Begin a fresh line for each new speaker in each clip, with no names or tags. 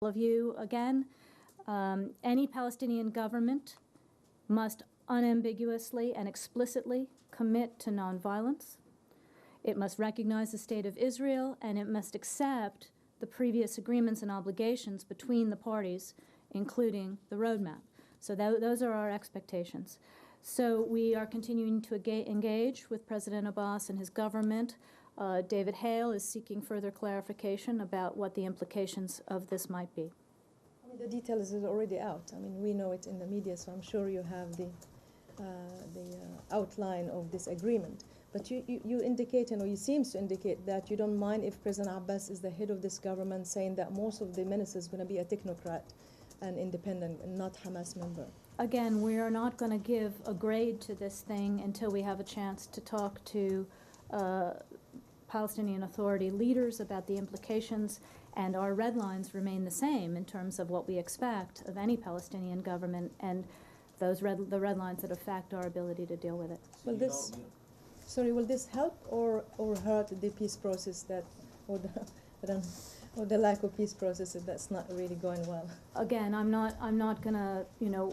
of you again. Any Palestinian government must unambiguously and explicitly commit to nonviolence. It must recognize the State of Israel, and it must accept the previous agreements and obligations between the parties, including the roadmap. So those are our expectations. So we are continuing to engage with President Abbas and his government. David Hale is seeking further clarification about what the implications of this might be.
I mean, the details is already out. I mean, we know it in the media, so I'm sure you have the outline of this agreement. But you indicate, or you seem to indicate, that you don't mind if President Abbas is the head of this government, saying that most of the ministers are going to be a technocrat and independent and not Hamas member.
Again, we are not going to give a grade to this thing until we have a chance to talk to Palestinian Authority leaders about the implications, and our red lines remain the same in terms of what we expect of any Palestinian government, and the red lines that affect our ability to deal with it.
Will this, will this help or hurt the peace process or the lack of peace process that's not really going well?
Again, I'm not going to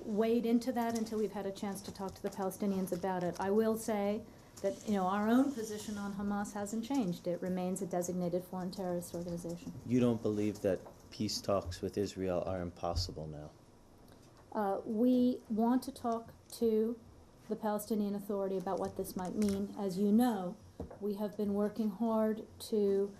wade into that until we've had a chance to talk to the Palestinians about it. I will say that our own position on Hamas hasn't changed. It remains a designated foreign terrorist organization.
You don't believe that peace talks with Israel are impossible now?
We want to talk to the Palestinian Authority about what this might mean. As you know, we have been working hard to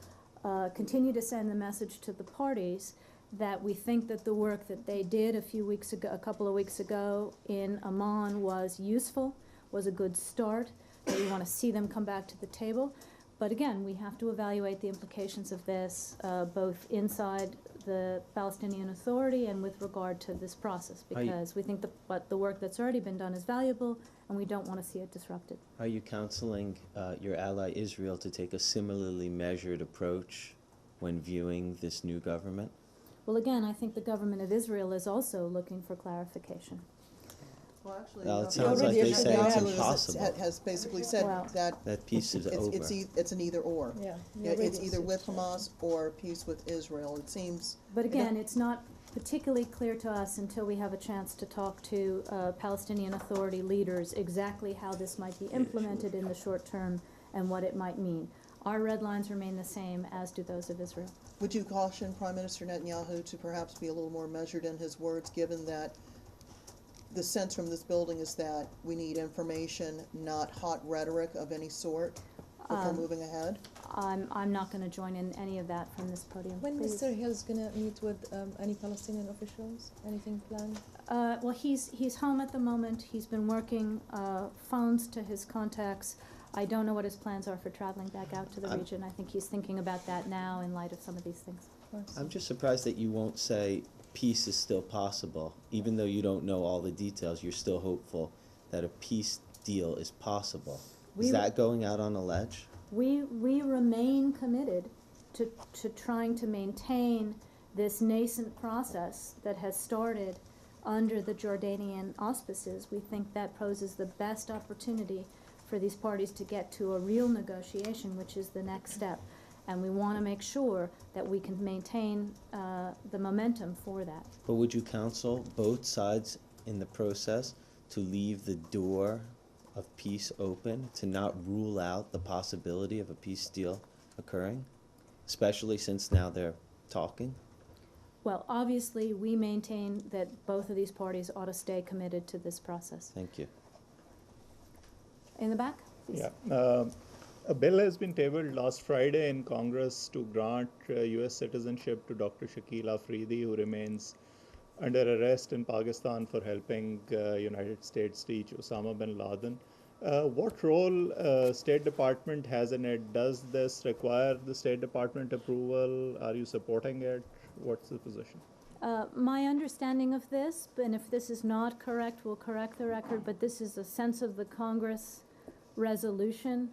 continue to send the message to the parties that we think that the work that they did a couple of weeks ago in Amman was useful, was a good start, that we want to see them come back to the table. But again, we have to evaluate the implications of this both inside the Palestinian Authority and with regard to this process, because we think the work that's already been done is valuable, and we don't want to see it disrupted.
Are you counseling your ally Israel to take a similarly measured approach when viewing this new government?
Well, again, I think the government of Israel is also looking for clarification.
Well, actually,
Well, it sounds like they say it's impossible.
Has basically said
That peace is over.
It's an either or.
Yeah,
It's either with Hamas or peace with Israel. It seems.
But again, it's not particularly clear to us until we have a chance to talk to Palestinian Authority leaders exactly how this might be implemented in the short term and what it might mean. Our red lines remain the same, as do those of Israel.
Would you caution Prime Minister Netanyahu to perhaps be a little more measured in his words, given that the sense from this building is that we need information, not hot rhetoric of any sort, before moving ahead?
I'm not going to join in any of that from this podium.
When
please.
Mr. Hill's going to meet with any Palestinian officials? Anything planned?
Well, he's home at the moment. He's been working phones to his contacts. I don't know what his plans are for traveling back out to the region. I think he's thinking about that now in light of some of these things.
I'm just surprised that you won't say peace is still possible. Even though you don't know all the details, you're still hopeful that a peace deal is possible. Is that going out on a ledge?
We remain committed to trying to maintain this nascent process that has started under the Jordanian auspices. We think that poses the best opportunity for these parties to get to a real negotiation, which is the next step. And we want to make sure that we can maintain the momentum for that.
But would you counsel both sides in the process to leave the door of peace open, to not rule out the possibility of a peace deal occurring, especially since now they're talking?
Well, obviously, we maintain that both of these parties ought to stay committed to this process.
Thank you.
In the back, please.
Yeah. A bill has been tabled last Friday in Congress to grant U.S. citizenship to Dr. Shakil Afridi, who remains under arrest in Pakistan for helping United States teach Osama bin Laden. What role State Department has in it? Does this require the State Department approval? Are you supporting it? What's the position?
My understanding of this, and if this is not correct, we'll correct the record, but this is a sense of the Congress resolution,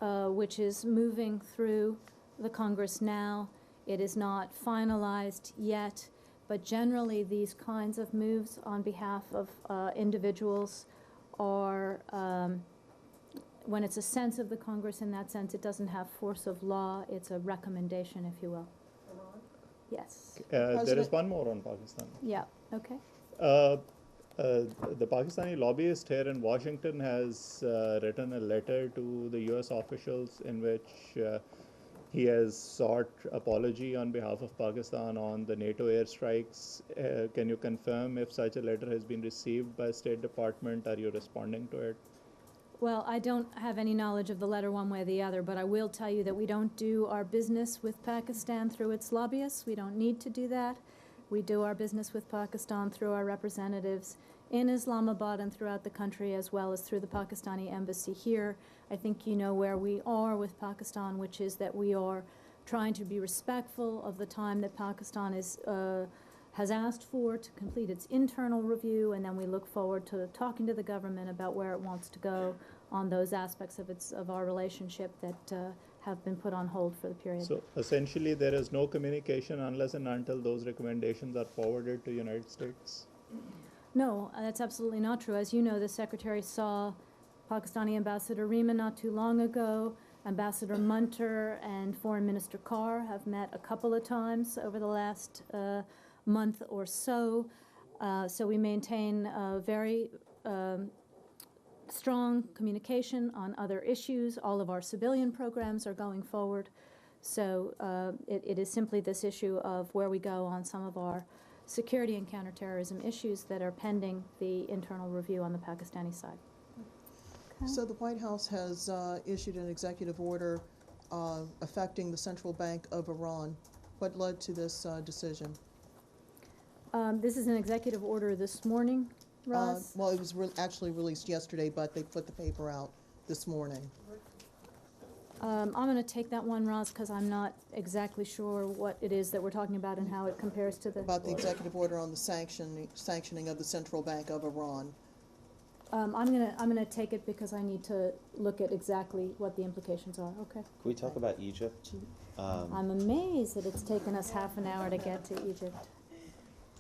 which is moving through the Congress now. It is not finalized yet, but generally these kinds of moves on behalf of individuals are, when it's a sense of the Congress in that sense, it doesn't have force of law. It's a recommendation, if you will. Yes.
There is
President-
one more on Pakistan.
Yeah, okay.
Uh, the Pakistani lobbyist here in Washington has written a letter to the US officials in which he has sought apology on behalf of Pakistan on the NATO airstrikes. Can you confirm if such a letter has been received by State Department? Are you responding to it?
Well, I don't have any knowledge of the letter one way or the other, but I will tell you that we don't do our business with Pakistan through its lobbyists. We don't need to do that. We do our business with Pakistan through our representatives in Islamabad and throughout the country, as well as through the Pakistani embassy here. I think you know where we are with Pakistan, which is that we are trying to be respectful of the time that Pakistan has asked for to complete its internal review, and then we look forward to talking to the government about where it wants to go on those aspects of our relationship that have been put on hold for the period.
So essentially, there is no communication unless and until those recommendations are forwarded to United States.
No, that's absolutely not true. As you know, the Secretary saw Pakistani Ambassador Rima not too long ago. Ambassador Munter and Foreign Minister Carr have met a couple of times over the last month or so. So we maintain a very strong communication on other issues. All of our civilian programs are going forward. So it is simply this issue of where we go on some of our security and counterterrorism issues that are pending the internal review on the Pakistani side. Okay.
So the White House has issued an executive order affecting the Central Bank of Iran. What led to this decision?
This is an executive order this morning, Roz.
Well, it was actually released yesterday, but they put the paper out this morning.
I'm going to take that one, Roz, because I'm not exactly sure what it is that we're talking about and how it compares to the...
About the executive order on the sanctioning of the Central Bank of Iran.
I'm gonna take it because I need to look at exactly what the implications are. Okay.
Can we talk about Egypt?
I'm amazed that it's taken us half an hour to get to Egypt.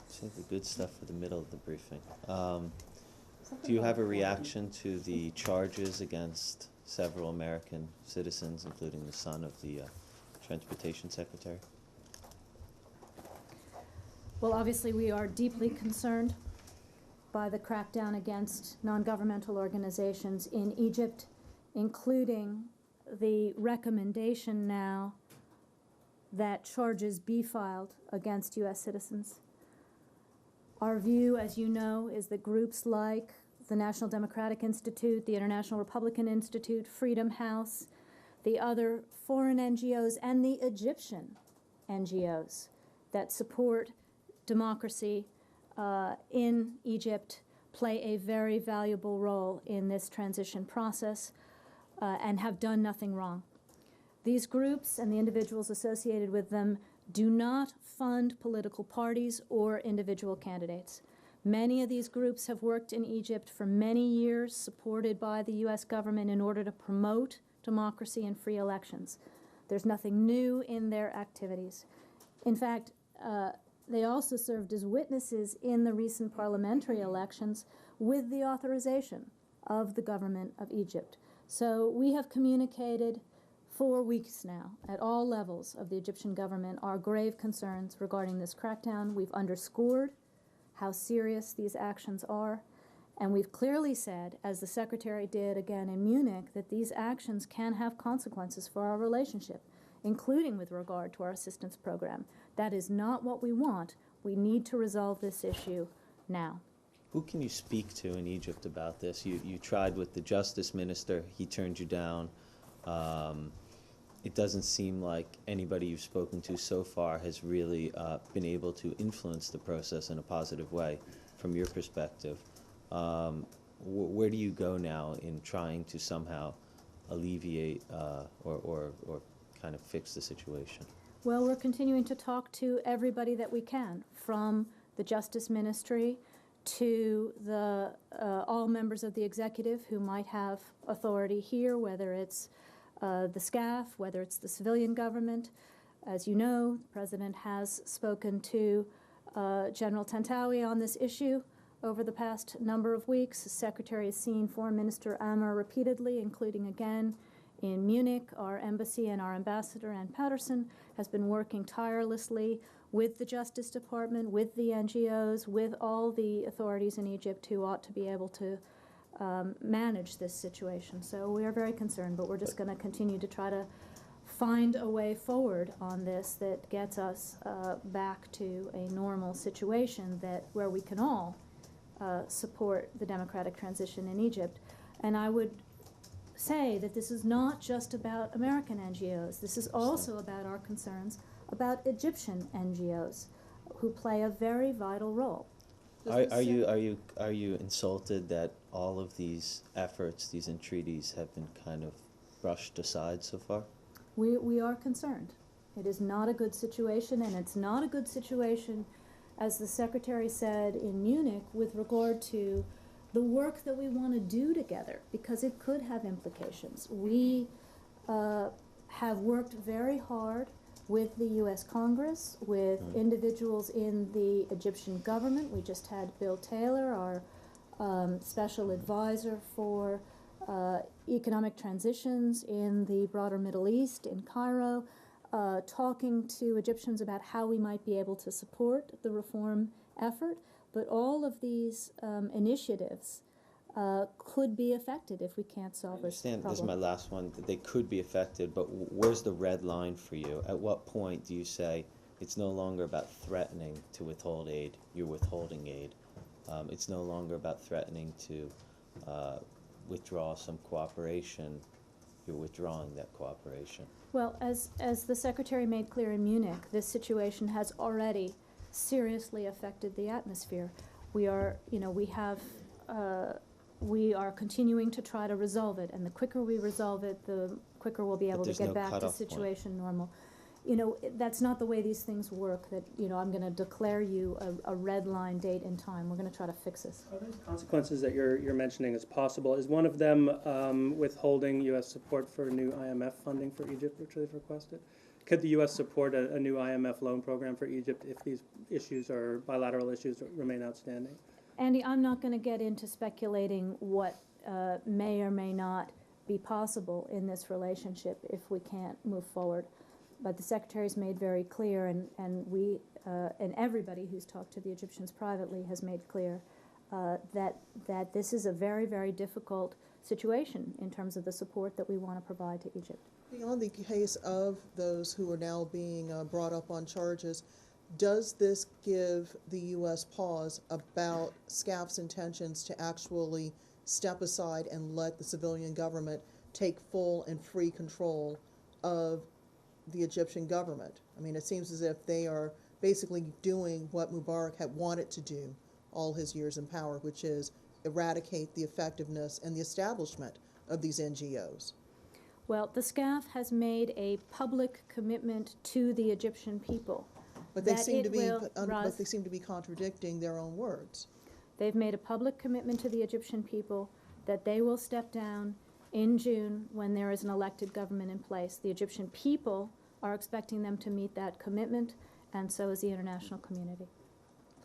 Save the good stuff for the middle of the briefing. Do you have a reaction to the charges against several American citizens, including the son of the Transportation Secretary?
Well, obviously, we are deeply concerned by the crackdown against non-governmental organizations in Egypt, including the recommendation now that charges be filed against U.S. citizens. Our view, as you know, is that groups like the National Democratic Institute, the International Republican Institute, Freedom House, the other foreign NGOs, and the Egyptian NGOs that support democracy in Egypt play a very valuable role in this transition process and have done nothing wrong. These groups and the individuals associated with them do not fund political parties or individual candidates. Many of these groups have worked in Egypt for many years, supported by the U.S. government in order to promote democracy and free elections. There's nothing new in their activities. In fact, they also served as witnesses in the recent parliamentary elections with the authorization of the government of Egypt. So we have communicated for weeks now at all levels of the Egyptian government our grave concerns regarding this crackdown. We've underscored how serious these actions are, and we've clearly said, as the Secretary did again in Munich, that these actions can have consequences for our relationship, including with regard to our assistance program. That is not what we want. We need to resolve this issue now.
Who can you speak to in Egypt about this? You tried with the justice minister. He turned you down. It doesn't seem like anybody you've spoken to so far has really been able to influence the process in a positive way from your perspective. Where do you go now in trying to somehow alleviate or kind of fix the situation?
Well, we're continuing to talk to everybody that we can, from the Justice Ministry to the all members of the executive who might have authority here, whether it's the SCAF, whether it's the civilian government. As you know, the President has spoken to General Tantawi on this issue over the past number of weeks. The Secretary has seen Foreign Minister Amr repeatedly, including again in Munich. Our embassy and our ambassador, Ann Patterson, has been working tirelessly with the Justice Department, with the NGOs, with all the authorities in Egypt who ought to be able to manage this situation. So we are very concerned, but we're just going to continue to try to find a way forward on this that gets us back to a normal situation where we can all support the democratic transition in Egypt. And I would say that this is not just about American NGOs. This is also about our concerns about Egyptian NGOs who play a very vital role.
Are you insulted that all of these efforts, these entreaties, have been kind of brushed aside so far?
We are concerned. It is not a good situation, and it's not a good situation, as the Secretary said in Munich, with regard to the work that we want to do together, because it could have implications. We have worked very hard with the U.S. Congress, with individuals in the Egyptian government. We just had Bill Taylor, our special advisor for economic transitions in the broader Middle East, in Cairo, talking to Egyptians about how we might be able to support the reform effort. But all of these initiatives could be affected if we can't solve this
I understand, this is my
problem.
last one, that they could be affected, but where's the red line for you? At what point do you say it's no longer about threatening to withhold aid, you're withholding aid? It's no longer about threatening to withdraw some cooperation, you're withdrawing that cooperation.
Well, as the Secretary made clear in Munich, this situation has already seriously affected the atmosphere. We are continuing to try to resolve it, and the quicker we resolve it, the quicker we'll be able to
there's
get
no
back to
cutoff point.
situation normal. That's not the way these things work, that, I'm going to declare you a red line date and time. We're going to try to fix this.
Are those consequences that you're mentioning as possible? Is one of them withholding U.S. support for new IMF funding for Egypt, which they've requested? Could the U.S. support a new IMF loan program for Egypt if these issues or bilateral issues remain outstanding?
Andy, I'm not going to get into speculating what may or may not be possible in this relationship if we can't move forward. But the Secretary's made very clear, and everybody who's talked to the Egyptians privately has made clear that this is a very, very difficult situation in terms of the support that we want to provide to Egypt.
Beyond the case of those who are now being brought up on charges, does this give the U.S. pause about SCAF's intentions to actually step aside and let the civilian government take full and free control of the Egyptian government? I mean, it seems as if they are basically doing what Mubarak had wanted to do all his years in power, which is eradicate the effectiveness and the establishment of these NGOs.
Well, the SCAF has made a public commitment to the Egyptian people.
But they
that
seem
it
to be,
will,
but
Roz,
they seem to be contradicting their own words.
They've made a public commitment to the Egyptian people that they will step down in June when there is an elected government in place. The Egyptian people are expecting them to meet that commitment, and so is the international community.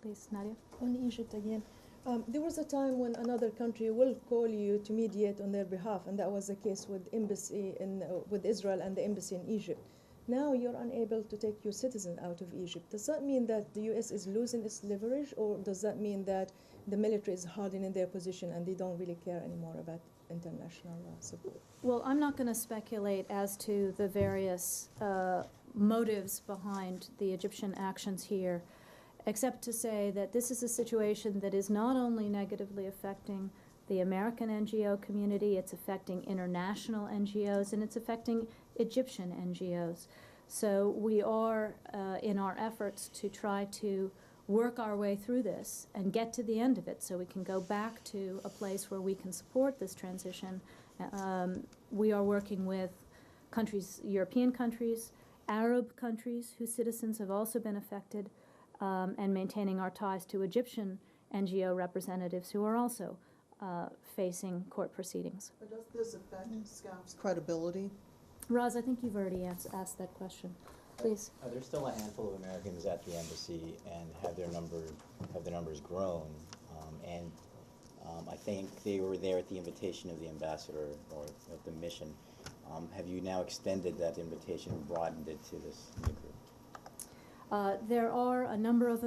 Please, Nadia.
On Egypt again. There was a time when another country will call you to mediate on their behalf, and that was the case with with Israel and the embassy in Egypt. Now you're unable to take your citizens out of Egypt. Does that mean that the U.S. is losing its leverage, or does that mean that the military is hardening their position and they don't really care anymore about international support?
Well, I'm not going to speculate as to the various motives behind the Egyptian actions here, except to say that this is a situation that is not only negatively affecting the American NGO community, it's affecting international NGOs, and it's affecting Egyptian NGOs. So we are, in our efforts to try to work our way through this and get to the end of it so we can go back to a place where we can support this transition. We are working with countries, European countries, Arab countries whose citizens have also been affected, and maintaining our ties to Egyptian NGO representatives who are also facing court proceedings.
But does this affect SCAF's credibility?
Roz, I think you've already asked that question. Please.
Are there still a handful of Americans at the embassy, and have their numbers grown? I think they were there at the invitation of the ambassador or of the mission. Have you now extended that invitation and broadened it to this new group?
There are a number of